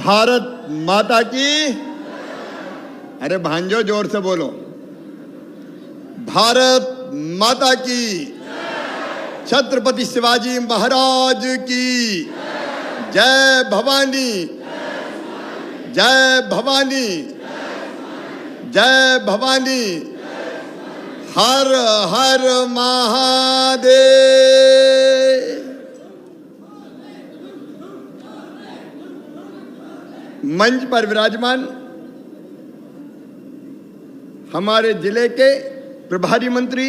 भारत माता की। अरे भांजो जोर से बोलो, भारत माता की। छत्रपति शिवाजी महाराज की जय भवानी, जय भवानी, जय भवानी। हर हर महादेव। मंच पर विराजमान हमारे जिले के प्रभारी मंत्री,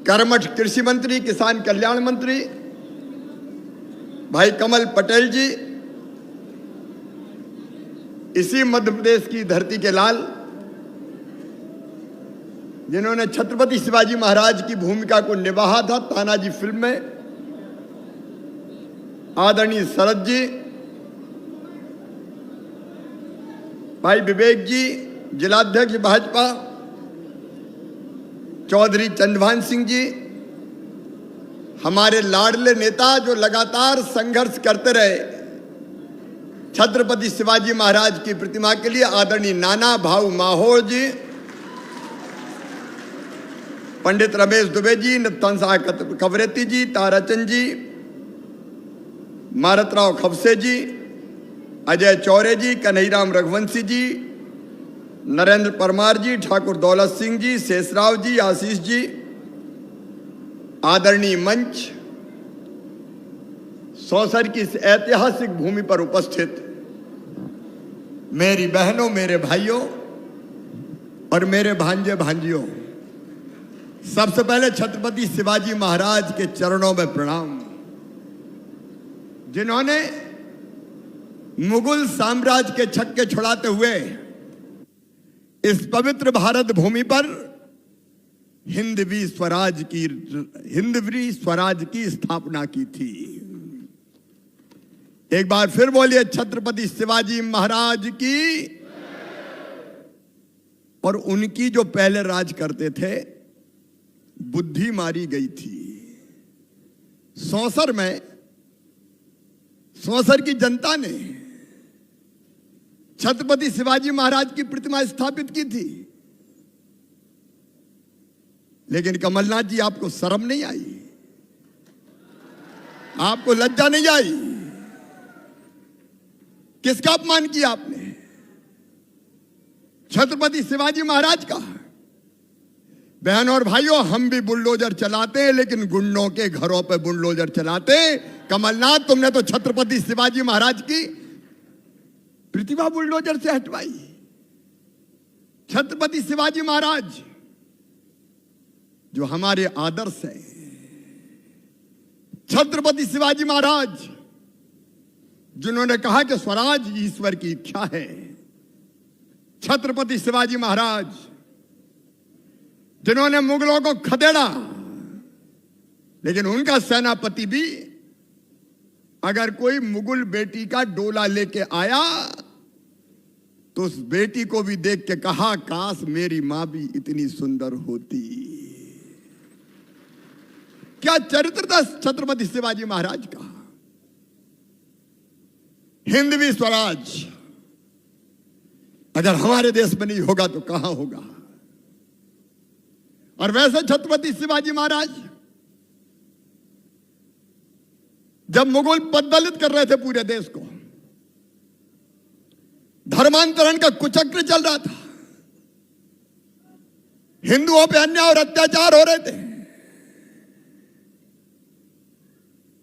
कर्मठ कृषि मंत्री, किसान कल्याण मंत्री भाई कमल पटेल जी, इसी मध्य प्रदेश की धरती के लाल, जिन्होंने छत्रपति शिवाजी महाराज की भूमिका को निभाया था तानाजी फिल्म में, आदरणीय शरद जी, भाई विवेक जी, जिलाध्यक्ष भाजपा चौधरी चंद्रभान सिंह जी, हमारे लाडले नेता जो लगातार संघर्ष करते रहे छत्रपति शिवाजी महाराज की प्रतिमा के लिए, आदरणीय नाना भाऊ माहौर जी, पंडित रमेश दुबे जी, नत्थनसा कवरेती जी, ताराचंद जी, मारतराव खबसे जी, अजय चौरे जी, कन्हैराम रघुवंशी जी, नरेंद्र परमार जी, ठाकुर दौलत सिंह जी, शेषराव जी, आशीष जी, आदरणीय मंच, सौसर की इस ऐतिहासिक भूमि पर उपस्थित मेरी बहनों, मेरे भाइयों और मेरे भांजे भांजियों, सबसे पहले छत्रपति शिवाजी महाराज के चरणों में प्रणाम, जिन्होंने मुगल साम्राज्य के छक्के छुड़ाते हुए इस पवित्र भारत भूमि पर हिंदवी स्वराज की स्थापना की थी। एक बार फिर बोलिए, छत्रपति शिवाजी महाराज की। और उनकी जो पहले राज करते थे, बुद्धि मारी गई थी। सौसर में सौसर की जनता ने छत्रपति शिवाजी महाराज की प्रतिमा स्थापित की थी, लेकिन कमलनाथ जी, आपको शर्म नहीं आई? आपको लज्जा नहीं आई? किसका अपमान किया आपने? छत्रपति शिवाजी महाराज का। बहन और भाइयों, हम भी बुलडोजर चलाते हैं, लेकिन गुंडों के घरों पे बुलडोजर चलाते। कमलनाथ, तुमने तो छत्रपति शिवाजी महाराज की प्रतिमा बुलडोजर से हटवाई। छत्रपति शिवाजी महाराज जो हमारे आदर्श है, छत्रपति शिवाजी महाराज जिन्होंने कहा कि स्वराज ईश्वर की इच्छा है, छत्रपति शिवाजी महाराज जिन्होंने मुगलों को खदेड़ा, लेकिन उनका सेनापति भी अगर कोई मुगल बेटी का डोला लेके आया तो उस बेटी को भी देख के कहा, काश मेरी मां भी इतनी सुंदर होती। क्या चरित्र था छत्रपति शिवाजी महाराज का। हिंदवी स्वराज अगर हमारे देश में नहीं होगा तो कहां होगा। और वैसे छत्रपति शिवाजी महाराज जब मुगल पददलित कर रहे थे पूरे देश को, धर्मांतरण का कुचक्र चल रहा था, हिंदुओं पे अन्याय और अत्याचार हो रहे थे,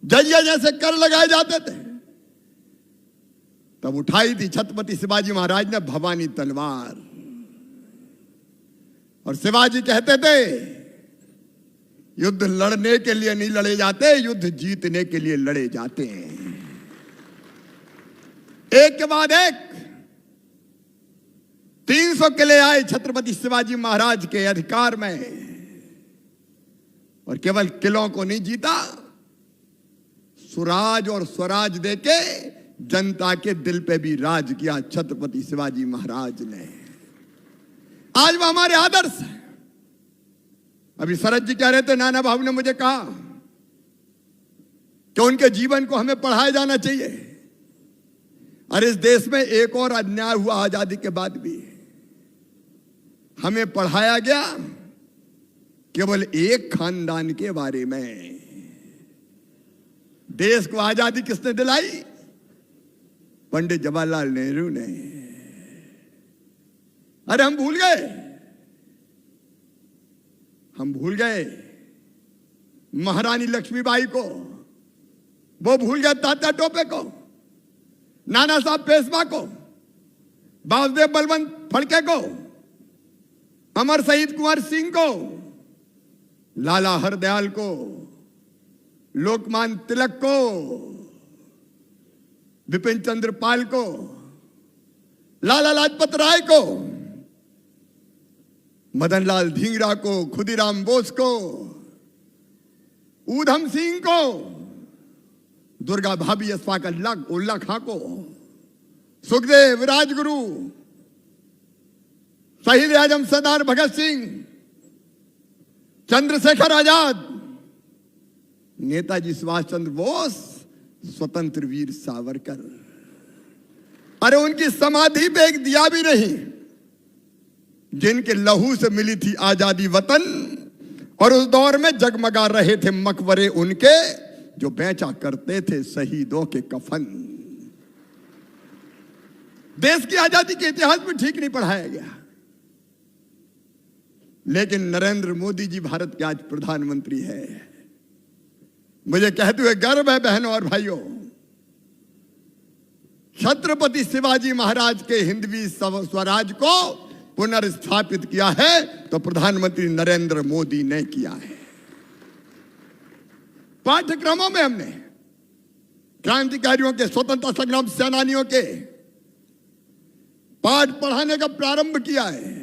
जजिया जैसे कर लगाए जाते थे, तब उठाई थी छत्रपति शिवाजी महाराज ने भवानी तलवार। और शिवाजी कहते थे, युद्ध लड़ने के लिए नहीं लड़े जाते, युद्ध जीतने के लिए लड़े जाते हैं। एक के बाद एक 300 किले आए छत्रपति शिवाजी महाराज के अधिकार में, और केवल किलों को नहीं जीता, सुराज और स्वराज देके जनता के दिल पे भी राज किया छत्रपति शिवाजी महाराज ने। आज वो हमारे आदर्श है। अभी शरद जी कह रहे थे, नाना भाऊ ने मुझे कहा कि तो उनके जीवन को हमें पढ़ाया जाना चाहिए। और इस देश में एक और अन्याय हुआ आजादी के बाद भी, हमें पढ़ाया गया केवल एक खानदान के बारे में। देश को आजादी किसने दिलाई? पंडित जवाहरलाल नेहरू ने। अरे हम भूल गए महारानी लक्ष्मीबाई को, वो भूल गए तात्या टोपे को, नाना साहब पेशवा को, वासुदेव बलवंत फड़के को, अमर शहीद कुंवर सिंह को, लाला हरदयाल को, लोकमान्य तिलक को, विपिन चंद्र पाल को, लाला लाजपत राय को, मदन लाल धिंगरा को, खुदीराम बोस को, ऊधम सिंह को, दुर्गा भाभी अस्फाक उल्ला खां को, सुखदेव, राजगुरु, शहीद आजम सरदार भगत सिंह, चंद्रशेखर आजाद, नेताजी सुभाष चंद्र बोस, स्वतंत्र वीर सावरकर। अरे उनकी समाधि पे एक दिया भी नहीं, जिनके लहू से मिली थी आजादी वतन, और उस दौर में जगमगा रहे थे मकबरे उनके, जो बेचा करते थे शहीदों के कफन। देश की आजादी के इतिहास में ठीक नहीं पढ़ाया गया। लेकिन नरेंद्र मोदी जी भारत के आज प्रधानमंत्री है। मुझे कहते हुए गर्व है बहनों और भाइयों, छत्रपति शिवाजी महाराज के हिंदवी स्वराज को पुनर्स्थापित किया है तो प्रधानमंत्री नरेंद्र मोदी ने किया है। पाठ्यक्रमों में हमने क्रांतिकारियों के, स्वतंत्रता संग्राम सेनानियों के पाठ पढ़ाने का प्रारंभ किया है।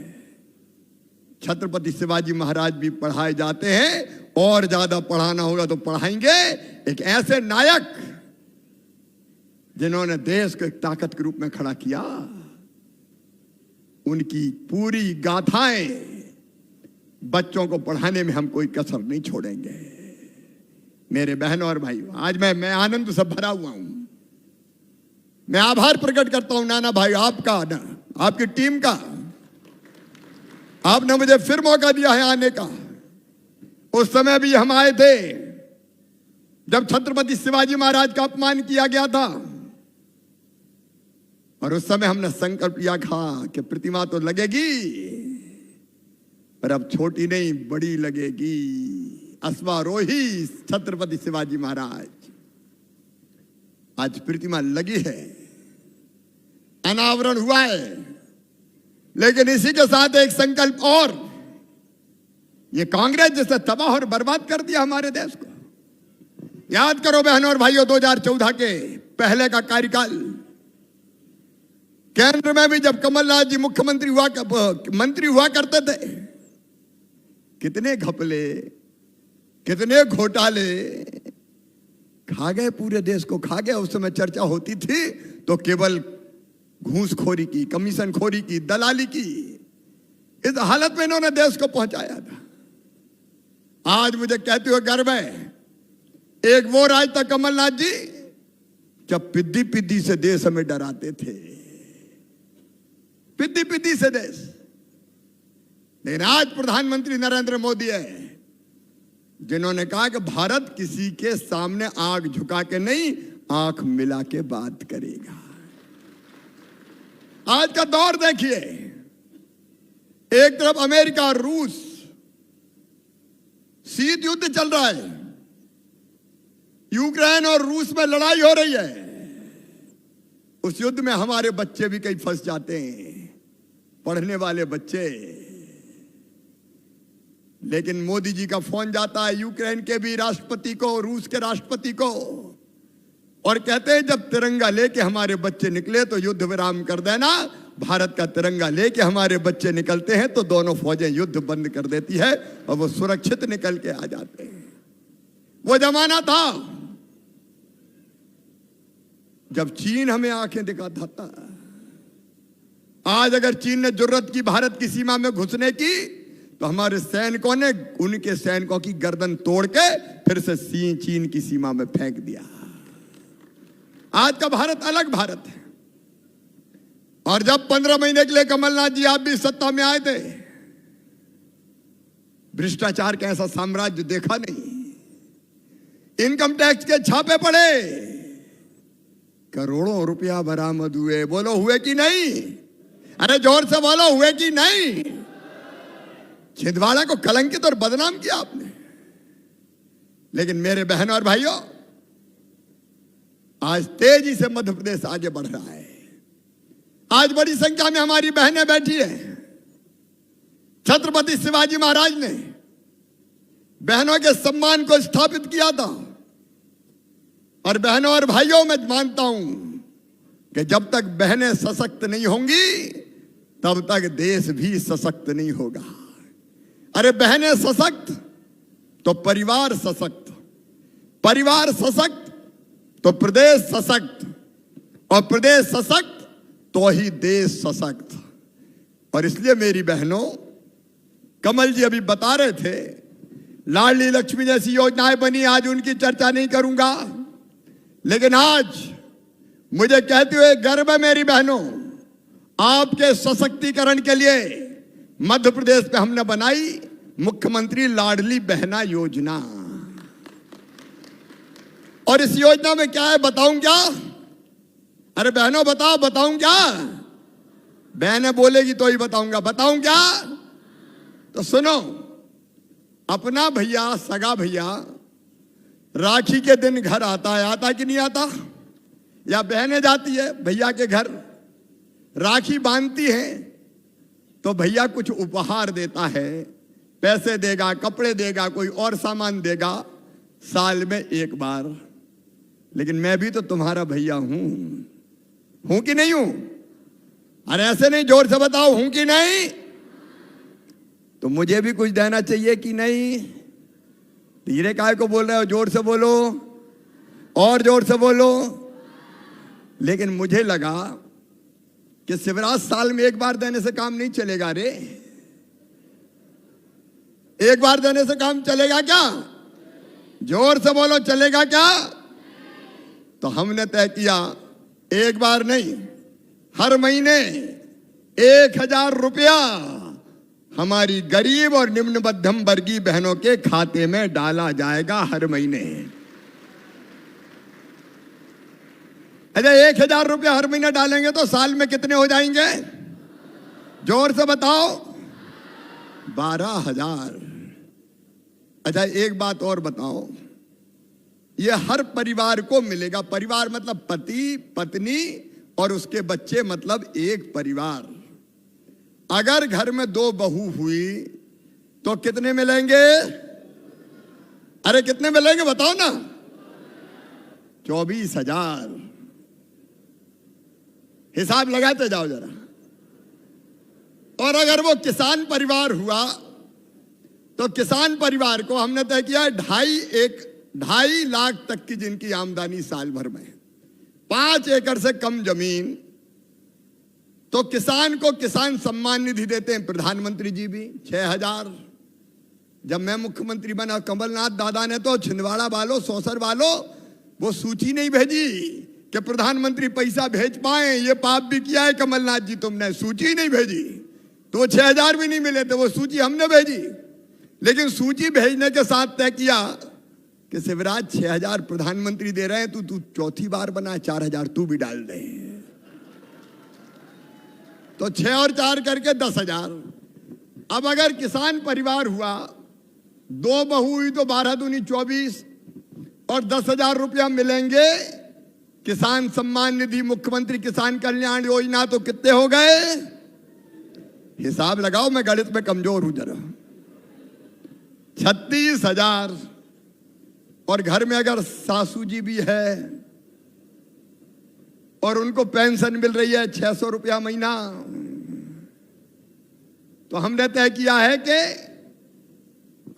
छत्रपति शिवाजी महाराज भी पढ़ाए जाते हैं, और ज्यादा पढ़ाना होगा तो पढ़ाएंगे। एक ऐसे नायक जिन्होंने देश को एक ताकत के रूप में खड़ा किया, उनकी पूरी गाथाएं बच्चों को पढ़ाने में हम कोई कसर नहीं छोड़ेंगे। मेरे बहनों और भाइयों, आज मैं आनंद से भरा हुआ हूं। मैं आभार प्रकट करता हूं नाना भाई आपका, आपकी टीम का। आपने मुझे फिर मौका दिया है आने का। उस समय भी हम आए थे जब छत्रपति शिवाजी महाराज का अपमान किया गया था, और उस समय हमने संकल्प लिया था कि प्रतिमा तो लगेगी, पर अब छोटी नहीं बड़ी लगेगी। अश्वारोही छत्रपति शिवाजी महाराज। आज प्रतिमा लगी है, अनावरण हुआ है, लेकिन इसी के साथ एक संकल्प और। ये कांग्रेस जैसे तबाह और बर्बाद कर दिया हमारे देश को। याद करो बहनों और भाइयों, 2014 के पहले का कार्यकाल, केंद्र में भी जब कमलनाथ जी मंत्री हुआ करते थे, कितने घपले, कितने घोटाले खा गए, पूरे देश को खा गए। उस समय चर्चा होती थी तो केवल घूसखोरी की, कमीशनखोरी की, दलाली की। इस हालत में इन्होंने देश को पहुंचाया था। आज मुझे कहते हुए गर्व है, एक वो राज था कमलनाथ जी, जब पिद्दी पिद्दी से देश हमें डराते थे, पिद्दी पिद्दी से देश। लेकिन आज प्रधानमंत्री नरेंद्र मोदी है, जिन्होंने कहा कि भारत किसी के सामने आंख झुका के नहीं, आंख मिला के बात करेगा। आज का दौर देखिए, एक तरफ अमेरिका और रूस, शीत युद्ध चल रहा है, यूक्रेन और रूस में लड़ाई हो रही है। उस युद्ध में हमारे बच्चे भी कहीं फंस जाते हैं, पढ़ने वाले बच्चे। लेकिन मोदी जी का फोन जाता है यूक्रेन के भी राष्ट्रपति को, रूस के राष्ट्रपति को, और कहते हैं जब तिरंगा लेके हमारे बच्चे निकले तो युद्ध विराम कर देना। भारत का तिरंगा लेके हमारे बच्चे निकलते हैं तो दोनों फौजें युद्ध बंद कर देती है और वो सुरक्षित निकल के आ जाते हैं। वो जमाना था जब चीन हमें आंखें दिखाता था। आज अगर चीन ने जरूरत की भारत की सीमा में घुसने की, तो हमारे सैनिकों ने उनके सैनिकों की गर्दन तोड़ के फिर से चीन की सीमा में फेंक दिया। आज का भारत अलग भारत है। और जब 15 महीने के लिए कमलनाथ जी आप भी सत्ता में आए थे, भ्रष्टाचार का ऐसा साम्राज्य देखा नहीं। इनकम टैक्स के छापे पड़े, करोड़ों रुपया बरामद हुए। बोलो हुए कि नहीं? अरे जोर से बोलो, हुए कि नहीं? छिंदवाड़ा को कलंकित और बदनाम किया आपने। लेकिन मेरे बहनों और भाइयों, आज तेजी से मध्य प्रदेश आगे बढ़ रहा है। आज बड़ी संख्या में हमारी बहनें बैठी हैं। छत्रपति शिवाजी महाराज ने बहनों के सम्मान को स्थापित किया था। और बहनों और भाइयों, मैं मानता हूं कि जब तक बहनें सशक्त नहीं होंगी तब तक देश भी सशक्त नहीं होगा। अरे बहनें सशक्त तो परिवार सशक्त, परिवार सशक्त तो प्रदेश सशक्त, और प्रदेश सशक्त तो ही देश सशक्त। और इसलिए मेरी बहनों, कमल जी अभी बता रहे थे लाडली लक्ष्मी जैसी योजनाएं बनी, आज उनकी चर्चा नहीं करूंगा। लेकिन आज मुझे कहते हुए गर्व है मेरी बहनों, आपके सशक्तिकरण के लिए मध्य प्रदेश में हमने बनाई मुख्यमंत्री लाडली बहना योजना। और इस योजना में क्या है बताऊं क्या? अरे बहनों बताऊं क्या? बहनें बोलेगी तो ही बताऊंगा। बताऊं क्या? तो सुनो, अपना भैया, सगा भैया राखी के दिन घर आता है, आता कि नहीं आता? या बहनें जाती है भैया के घर, राखी बांधती है तो भैया कुछ उपहार देता है, पैसे देगा, कपड़े देगा, कोई और सामान देगा, साल में एक बार। लेकिन मैं भी तो तुम्हारा भैया हूं कि नहीं हूं? अरे ऐसे नहीं, जोर से बताओ, हूं कि नहीं? तो मुझे भी कुछ देना चाहिए कि नहीं? धीरे काहे को बोल रहे हो? जोर से बोलो, और जोर से बोलो। लेकिन मुझे लगा कि शिवराज साल में एक बार देने से काम नहीं चलेगा रे। एक बार देने से काम चलेगा क्या? जोर से बोलो, चलेगा क्या? तो हमने तय किया एक बार नहीं, हर महीने 1000 रुपया हमारी गरीब और निम्न मध्यम वर्गीय बहनों के खाते में डाला जाएगा हर महीने। अच्छा, 1000 रुपया हर महीने डालेंगे तो साल में कितने हो जाएंगे? जोर से बताओ। 12,000। अच्छा, एक बात और बताओ, ये हर परिवार को मिलेगा। परिवार मतलब पति, पत्नी और उसके बच्चे, मतलब एक परिवार। अगर घर में 2 बहू हुई तो कितने मिलेंगे? अरे कितने मिलेंगे बताओ ना? 24,000। हिसाब लगाते जाओ जरा। और अगर वो किसान परिवार हुआ तो किसान परिवार को हमने तय किया 2.5 लाख तक की जिनकी आमदनी साल भर में, 5 एकड़ से कम जमीन, तो किसान को किसान सम्मान निधि देते हैं प्रधानमंत्री जी भी 6,000। जब मैं मुख्यमंत्री बना, कमलनाथ दादा ने तो छिंदवाड़ा वालों, सौसर वालों, वो सूची नहीं भेजी कि प्रधानमंत्री पैसा भेज पाए। ये पाप भी किया है कमलनाथ जी, तुमने सूची नहीं भेजी तो 6,000 भी नहीं मिले थे। वो सूची हमने भेजी, लेकिन सूची भेजने के साथ तय किया कि शिवराज 6,000 प्रधानमंत्री दे रहे हैं, तू चौथी बार बना, 4,000 तू भी डाल दे। तो 6 और 4 करके 10,000। अब अगर किसान परिवार हुआ, 2 बहू हुई तो 12 दूनी 24 और 10,000 रुपया मिलेंगे किसान सम्मान निधि, मुख्यमंत्री किसान कल्याण योजना। तो कितने हो गए? हिसाब लगाओ, मैं गणित में कमजोर हूं जरा। 36,000। और घर में अगर सासू जी भी है और उनको पेंशन मिल रही है 600 रुपया महीना, तो हमने तय किया है कि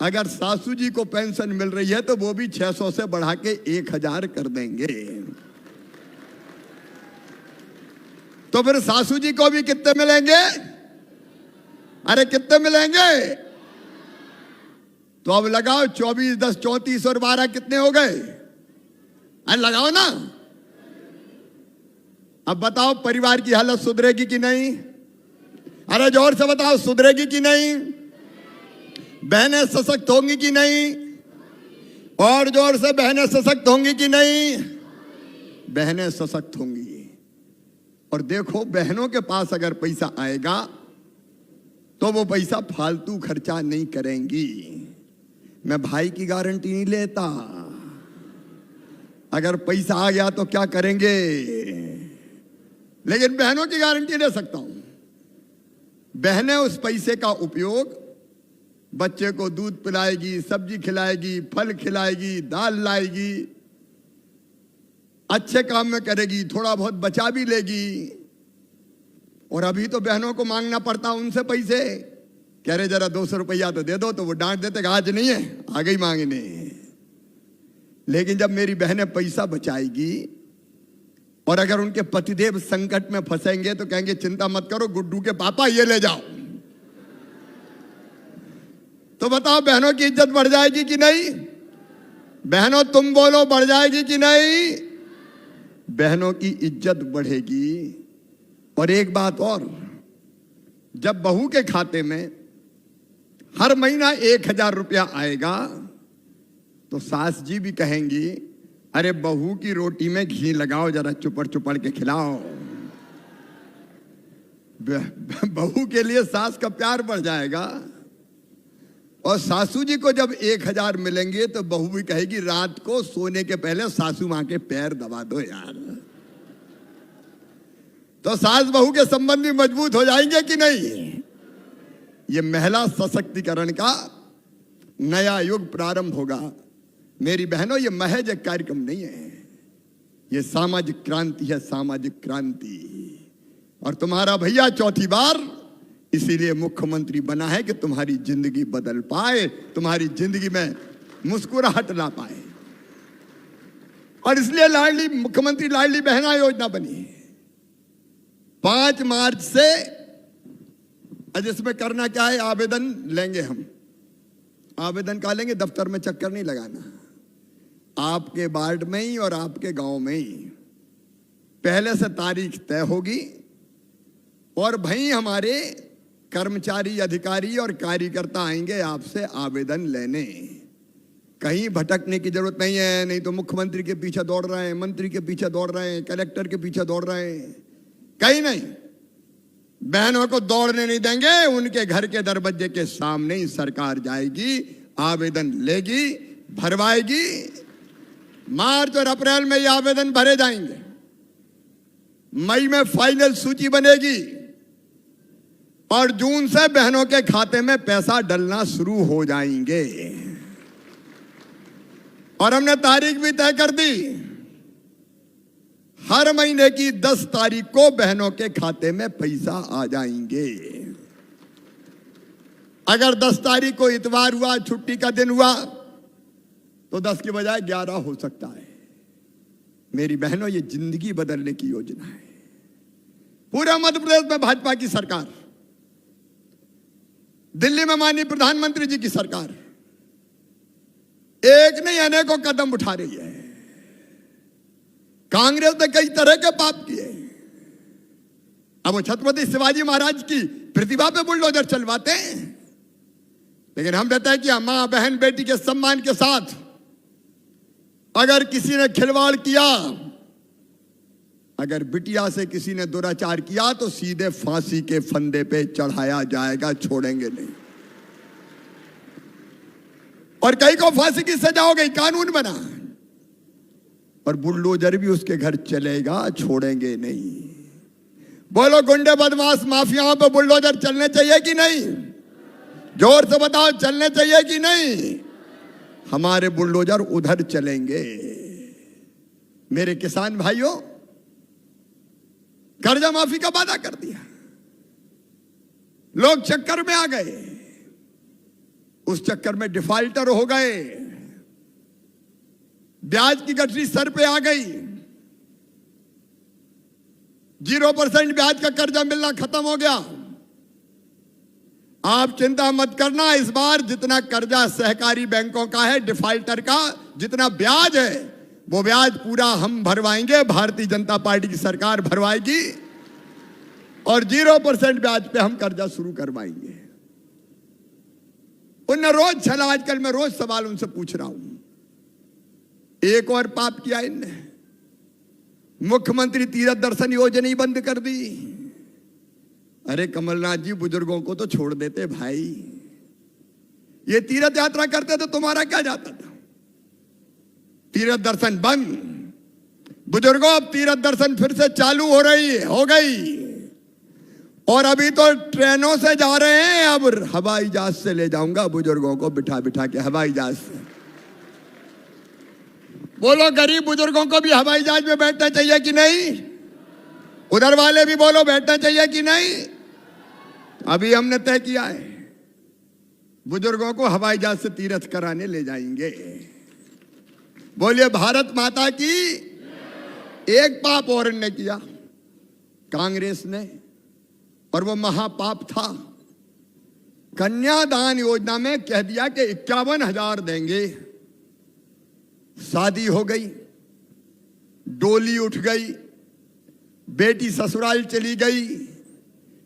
अगर सासू जी को पेंशन मिल रही है तो वो भी 600 से बढ़ा के 1,000 कर देंगे। तो फिर सासू जी को भी कितने मिलेंगे? अरे कितने मिलेंगे? तो अब लगाओ 24 10 34 और 12 कितने हो गए? अरे लगाओ ना। अब बताओ परिवार की हालत सुधरेगी कि नहीं? अरे जोर से बताओ, सुधरेगी कि नहीं? बहनें सशक्त होंगी कि नहीं? और जोर से, बहनें सशक्त होंगी कि नहीं? बहनें सशक्त होंगी। और देखो, बहनों के पास अगर पैसा आएगा तो वो पैसा फालतू खर्चा नहीं करेंगी। मैं भाई की गारंटी नहीं लेता, अगर पैसा आ गया तो क्या करेंगे, लेकिन बहनों की गारंटी ले सकता हूं। बहनें उस पैसे का उपयोग बच्चे को दूध पिलाएगी, सब्जी खिलाएगी, फल खिलाएगी, दाल लाएगी, अच्छे काम में करेगी, थोड़ा बहुत बचा भी लेगी। और अभी तो बहनों को मांगना पड़ता उनसे पैसे, कह रहे जरा 200 रुपया तो दे दो, तो वो डांट देते आज नहीं है, आ गई मांगने। लेकिन जब मेरी बहनें पैसा बचाएगी और अगर उनके पतिदेव संकट में फंसेंगे तो कहेंगे चिंता मत करो गुड्डू के पापा, ये ले जाओ। तो बताओ बहनों की इज्जत बढ़ जाएगी कि नहीं? बहनों तुम बोलो, बढ़ जाएगी कि नहीं? बहनों की इज्जत बढ़ेगी। और एक बात और, जब बहू के खाते में हर महीना 1000 रुपया आएगा तो सास जी भी कहेंगी अरे बहू की रोटी में घी लगाओ, जरा चुपड़ चुपड़ के खिलाओ। बहू के लिए सास का प्यार बढ़ जाएगा। और सासू जी को जब 1000 मिलेंगे तो बहू भी कहेगी रात को सोने के पहले सासू मां के पैर दबा दो यार। तो सास बहू के संबंध भी मजबूत हो जाएंगे कि नहीं? ये महिला सशक्तिकरण का नया युग प्रारंभ होगा। मेरी बहनों, ये महज एक कार्यक्रम नहीं है, ये सामाजिक क्रांति है, सामाजिक क्रांति। और तुम्हारा भैया चौथी बार इसीलिए मुख्यमंत्री बना है कि तुम्हारी जिंदगी बदल पाए, तुम्हारी जिंदगी में मुस्कुराहट ला पाए। और इसलिए लाडली मुख्यमंत्री लाडली बहना योजना बनी है 5 मार्च से। जिसमें करना क्या है, आवेदन लेंगे हम। आवेदन का लेंगे, दफ्तर में चक्कर नहीं लगाना, आपके वार्ड में ही और आपके गांव में ही पहले से तारीख तय होगी। और भाई हमारे कर्मचारी, अधिकारी और कार्यकर्ता आएंगे आपसे आवेदन लेने। कहीं भटकने की जरूरत नहीं है, नहीं तो मुख्यमंत्री के पीछे दौड़ रहे हैं, मंत्री के पीछे दौड़ रहे हैं, कलेक्टर के पीछे दौड़ रहे हैं, कहीं नहीं। बहनों को दौड़ने नहीं देंगे, उनके घर के दरवाजे के सामने ही सरकार जाएगी, आवेदन लेगी, भरवाएगी। मार्च और अप्रैल में ये आवेदन भरे जाएंगे, मई में फाइनल सूची बनेगी और जून से बहनों के खाते में पैसा डलना शुरू हो जाएंगे। और हमने तारीख भी तय कर दी, हर महीने की 10 तारीख को बहनों के खाते में पैसा आ जाएंगे। अगर 10 तारीख को इतवार हुआ, छुट्टी का दिन हुआ, तो 10 की बजाय 11 हो सकता है। मेरी बहनों, ये जिंदगी बदलने की योजना है। पूरा मध्य प्रदेश में भाजपा की सरकार, दिल्ली में माननीय प्रधानमंत्री जी की सरकार एक नहीं अनेकों कदम उठा रही है। कांग्रेस ने कई तरह के पाप किए, अब वो छत्रपति शिवाजी महाराज की प्रतिभा पे बुलडोजर चलवाते हैं। लेकिन हम कहते हैं कि मां, बहन, बेटी के सम्मान के साथ अगर किसी ने खिलवाड़ किया, अगर बिटिया से किसी ने दुराचार किया तो सीधे फांसी के फंदे पे चढ़ाया जाएगा, छोड़ेंगे नहीं। और कई को फांसी की सजा हो गई, कानून बना, और बुलडोजर भी उसके घर चलेगा, छोड़ेंगे नहीं। बोलो, गुंडे, बदमाश, माफियाओं पे बुलडोजर चलने चाहिए कि नहीं? जोर से बताओ, चलने चाहिए कि नहीं? हमारे बुलडोजर उधर चलेंगे। मेरे किसान भाइयों, कर्जा माफी का वादा कर दिया, लोग चक्कर में आ गए, उस चक्कर में डिफॉल्टर हो गए, ब्याज की गठरी सर पे आ गई, 0% ब्याज का कर्जा मिलना खत्म हो गया। आप चिंता मत करना, इस बार जितना कर्जा सहकारी बैंकों का है डिफाल्टर का, जितना ब्याज है वो ब्याज पूरा हम भरवाएंगे, भारतीय जनता पार्टी की सरकार भरवाएगी और 0% ब्याज पे हम कर्जा शुरू करवाएंगे। उन रोज छला, आजकल मैं रोज सवाल उनसे पूछ रहा हूं, एक और पाप किया इनने, मुख्यमंत्री तीर्थ दर्शन योजना ही बंद कर दी। अरे कमलनाथ जी, बुजुर्गों को तो छोड़ देते भाई, ये तीर्थ यात्रा करते तो तुम्हारा क्या जाता था। तीर्थ दर्शन बंद, बुजुर्गों अब तीर्थ दर्शन फिर से चालू हो गई और अभी तो ट्रेनों से जा रहे हैं, अब हवाई जहाज से ले जाऊंगा बुजुर्गों को बिठा बिठा के हवाई जहाज से। बोलो गरीब बुजुर्गों को भी हवाई जहाज में बैठना चाहिए कि नहीं? उधर वाले भी बोलो बैठना चाहिए कि नहीं? अभी हमने तय किया है, बुजुर्गों को हवाई जहाज से तीर्थ कराने ले जाएंगे। बोलिए भारत माता की। एक पाप और ने किया कांग्रेस ने, और वो महापाप था, कन्यादान योजना में कह दिया कि 51,000 देंगे। शादी हो गई, डोली उठ गई, बेटी ससुराल चली गई,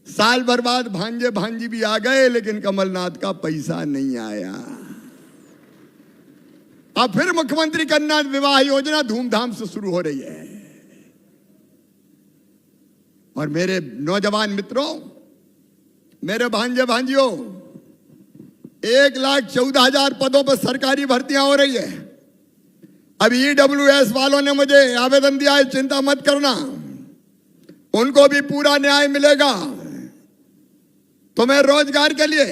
साल भर बाद भांजे भांजी भी आ गए, लेकिन कमलनाथ का पैसा नहीं आया। अब फिर मुख्यमंत्री कन्या विवाह योजना धूमधाम से शुरू हो रही है। और मेरे नौजवान मित्रों, मेरे भांजे भांजियों, 1,14,000 पदों पर सरकारी भर्तियां हो रही है। अब EWS वालों ने मुझे आवेदन दिया है, चिंता मत करना, उनको भी पूरा न्याय मिलेगा। तुम्हें रोजगार के लिए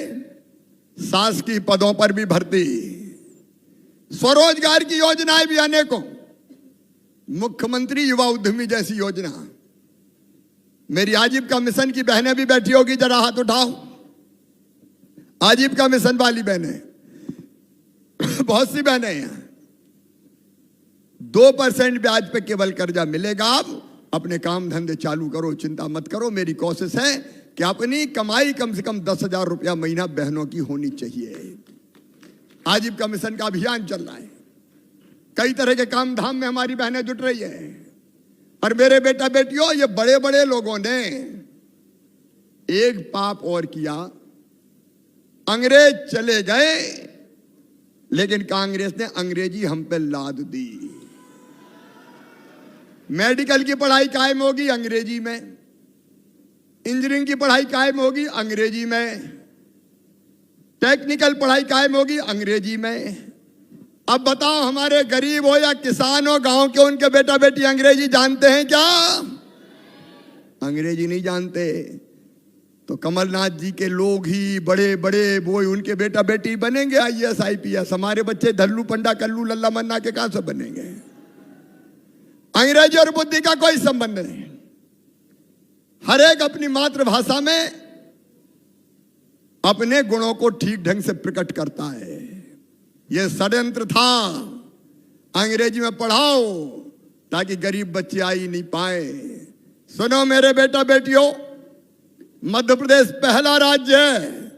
शासकीय पदों पर भी भर्ती, स्वरोजगार की योजनाएं भी अनेकों, मुख्यमंत्री युवा उद्यमी जैसी योजना। मेरी आजीविका मिशन की बहनें भी बैठी होगी, जरा हाथ उठाओ। आजीविका मिशन वाली बहनें, बहुत सी बहनें हैं। 2% ब्याज पे केवल कर्जा मिलेगा। आप अपने काम धंधे चालू करो, चिंता मत करो। मेरी कोशिश है कि अपनी कमाई कम से कम 10,000 रुपया महीना बहनों की होनी चाहिए। आजीविका मिशन का अभियान चल रहा है, कई तरह के काम धाम में हमारी बहनें जुट रही है। और मेरे बेटा बेटियों, ये बड़े बड़े लोगों ने एक पाप और किया, अंग्रेज चले गए लेकिन कांग्रेस ने अंग्रेजी हम पे लाद दी। मेडिकल की पढ़ाई कायम होगी अंग्रेजी में, इंजीनियरिंग की पढ़ाई कायम होगी अंग्रेजी में, टेक्निकल पढ़ाई कायम होगी अंग्रेजी में। अब बताओ, हमारे गरीब हो या किसान हो, गांव के उनके बेटा बेटी अंग्रेजी जानते हैं क्या? अंग्रेजी नहीं जानते। तो कमलनाथ जी के लोग ही बड़े बड़े वो उनके बेटा बेटी बनेंगे IAS IPS। हमारे बच्चे धल्लू पंडा कल्लू लल्ला मन्ना के कहां से बनेंगे? अंग्रेजी और बुद्धि का कोई संबंध नहीं। हर एक अपनी मातृभाषा में अपने गुणों को ठीक ढंग से प्रकट करता है। यह षड्यंत्र था, अंग्रेजी में पढ़ाओ ताकि गरीब बच्चे आ ही नहीं पाए। सुनो मेरे बेटा बेटियों, मध्य प्रदेश पहला राज्य है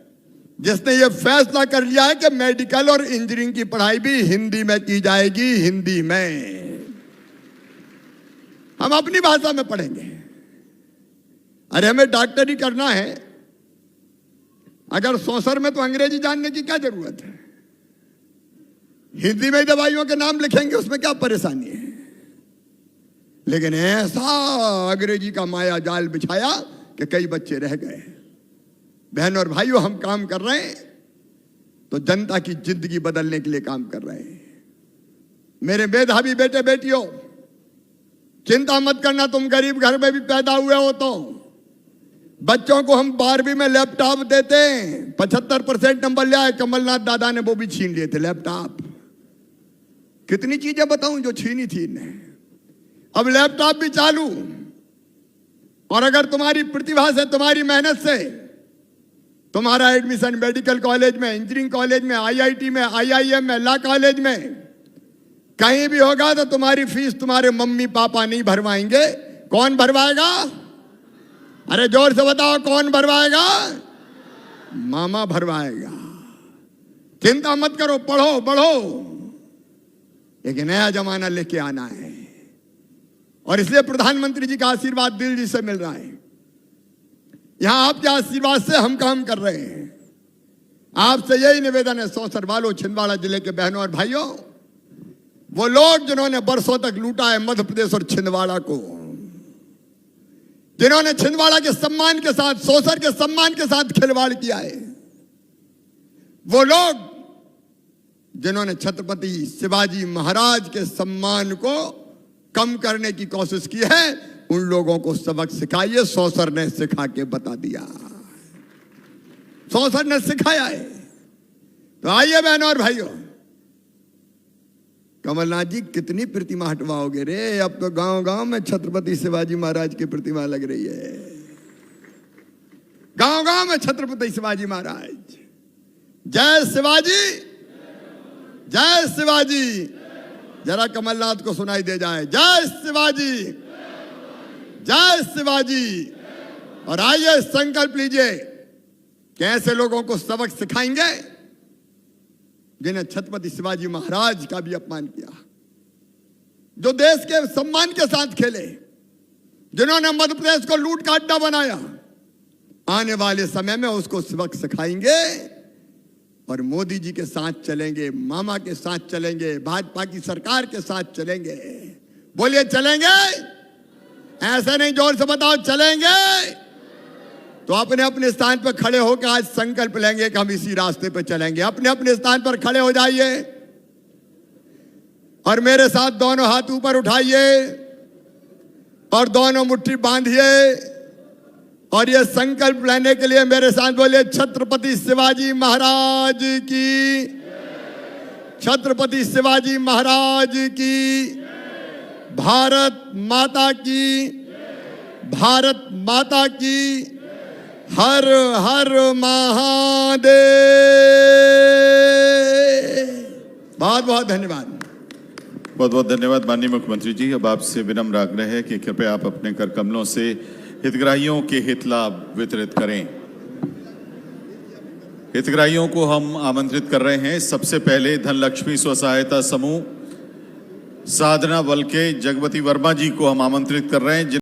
जिसने यह फैसला कर लिया है कि मेडिकल और इंजीनियरिंग की पढ़ाई भी हिंदी में की जाएगी। हिंदी में हम अपनी भाषा में पढ़ेंगे। अरे हमें डॉक्टरी करना है, अगर सौसर में तो अंग्रेजी जानने की क्या जरूरत है? हिंदी में दवाइयों के नाम लिखेंगे, उसमें क्या परेशानी है? लेकिन ऐसा अंग्रेजी का माया जाल बिछाया कि कई बच्चे रह गए। बहनों और भाइयों, हम काम कर रहे हैं तो जनता की जिंदगी बदलने के लिए काम कर रहे हैं। मेरे मेधावी बेटे बेटियों, चिंता मत करना, तुम गरीब घर में भी पैदा हुए हो तो बच्चों को हम 12वीं में लैपटॉप देते हैं। 75% नंबर ले आए, कमलनाथ दादा ने वो भी छीन लिए थे लैपटॉप। कितनी चीजें बताऊं जो छीनी थी इन्हें। अब लैपटॉप भी चालू। और अगर तुम्हारी प्रतिभा से, तुम्हारी मेहनत से तुम्हारा एडमिशन मेडिकल कॉलेज में, इंजीनियरिंग कॉलेज में, IIT में, IIM में, लॉ कॉलेज में कहीं भी होगा तो तुम्हारी फीस तुम्हारे मम्मी पापा नहीं भरवाएंगे। कौन भरवाएगा? अरे जोर से बताओ, कौन भरवाएगा? मामा भरवाएगा। चिंता मत करो, पढ़ो बढ़ो, एक नया जमाना लेके आना है। और इसलिए प्रधानमंत्री जी का आशीर्वाद दिल जी से मिल रहा है। यहां आपके आशीर्वाद से हम काम कर रहे हैं। आपसे यही निवेदन है, सौंसर वालों, छिंदवाड़ा जिले के बहनों और भाइयों, वो लोग जिन्होंने बरसों तक लूटा है मध्य प्रदेश और छिंदवाड़ा को, जिन्होंने छिंदवाड़ा के सम्मान के साथ, सौंसर के सम्मान के साथ खिलवाड़ किया है, वो लोग जिन्होंने छत्रपति शिवाजी महाराज के सम्मान को कम करने की कोशिश की है, उन लोगों को सबक सिखाइए। सौंसर ने सिखा के बता दिया, सौंसर ने सिखाया है। तो आइए बहनों और भाइयों, कमलनाथ जी कितनी प्रतिमा हटवाओगे रे? अब तो गांव गांव में छत्रपति शिवाजी महाराज की प्रतिमा लग रही है। गांव गांव में छत्रपति शिवाजी महाराज। जय शिवाजी, जय शिवाजी। जरा कमलनाथ को सुनाई दे जाए, जय शिवाजी, जय शिवाजी। और आइए संकल्प लीजिए कि ऐसे लोगों को सबक सिखाएंगे जिन्हें छत्रपति शिवाजी महाराज का भी अपमान किया, जो देश के सम्मान के साथ खेले, जिन्होंने मध्य प्रदेश को लूट का अड्डा बनाया। आने वाले समय में उसको सबक सिखाएंगे और मोदी जी के साथ चलेंगे, मामा के साथ चलेंगे, भाजपा की सरकार के साथ चलेंगे। बोलिए चलेंगे? ऐसे नहीं, जोर से बताओ, चलेंगे? तो अपने अपने स्थान पर खड़े होकर आज संकल्प लेंगे कि हम इसी रास्ते पर चलेंगे। अपने अपने स्थान पर खड़े हो जाइए और मेरे साथ दोनों हाथ ऊपर उठाइए और दोनों मुट्ठी बांधिए और ये संकल्प लेने के लिए मेरे साथ बोलिए, छत्रपति शिवाजी महाराज की, छत्रपति शिवाजी महाराज की, भारत माता की, भारत माता की, हर हर महादेव। बहुत बहुत धन्यवाद। बहुत बहुत धन्यवाद माननीय मुख्यमंत्री जी। अब आपसे विनम्र आग्रह है कि कृपया आप अपने कर कमलों से हितग्राहियों के हित लाभ वितरित करें। हितग्राहियों को हम आमंत्रित कर रहे हैं। सबसे पहले धनलक्ष्मी स्व सहायता समूह साधना बल के जगवती वर्मा जी को हम आमंत्रित कर रहे हैं।